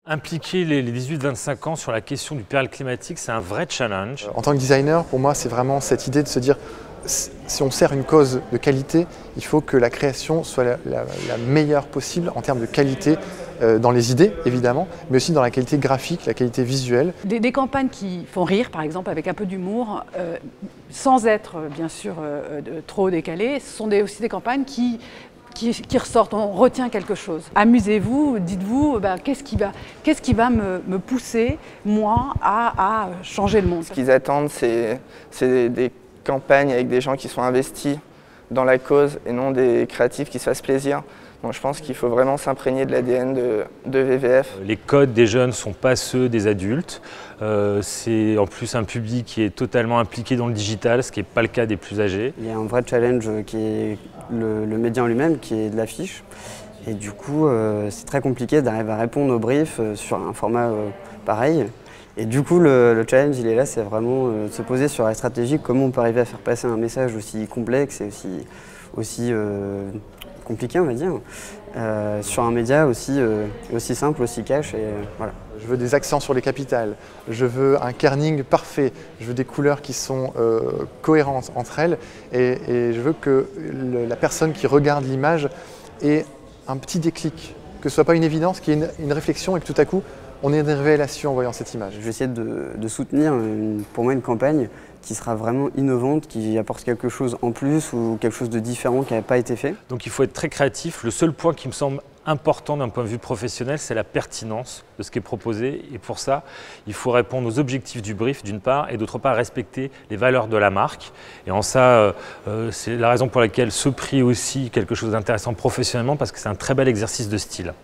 Impliquer les 18-25 ans sur la question du péril climatique, c'est un vrai challenge. En tant que designer, pour moi, c'est vraiment cette idée de se dire, si on sert une cause de qualité, il faut que la création soit la meilleure possible en termes de qualité dans les idées, évidemment, mais aussi dans la qualité graphique, la qualité visuelle. Des campagnes qui font rire, par exemple, avec un peu d'humour, sans être, bien sûr, trop décalées, ce sont aussi des campagnes qui ressortent, on retient quelque chose. Amusez-vous, dites-vous, qu'est-ce qui va me pousser, moi, à changer le monde. Ce qu'ils attendent, c'est des campagnes avec des gens qui sont investis dans la cause et non des créatifs qui se fassent plaisir. Donc je pense qu'il faut vraiment s'imprégner de l'ADN de VVF. Les codes des jeunes ne sont pas ceux des adultes. C'est en plus un public qui est totalement impliqué dans le digital, ce qui n'est pas le cas des plus âgés. Il y a un vrai challenge qui est le média en lui-même, qui est de l'affiche. Et du coup, c'est très compliqué d'arriver à répondre aux briefs sur un format pareil. Et du coup, le challenge, il est là, c'est vraiment de se poser sur la stratégie, comment on peut arriver à faire passer un message aussi complexe et aussi compliqué, on va dire, sur un média aussi simple, aussi cash. Et, voilà. Je veux des accents sur les capitales, je veux un kerning parfait, je veux des couleurs qui sont cohérentes entre elles et je veux que la personne qui regarde l'image ait un petit déclic, que ce ne soit pas une évidence, qu'il y ait une réflexion et que tout à coup, on ait une révélation en voyant cette image. Je vais essayer de soutenir, pour moi, une campagne qui sera vraiment innovante, qui apporte quelque chose en plus ou quelque chose de différent qui n'avait pas été fait. Donc il faut être très créatif. Le seul point qui me semble important d'un point de vue professionnel, c'est la pertinence de ce qui est proposé. Et pour ça, il faut répondre aux objectifs du brief d'une part et d'autre part respecter les valeurs de la marque. Et en ça, c'est la raison pour laquelle ce prix est aussi quelque chose d'intéressant professionnellement parce que c'est un très bel exercice de style.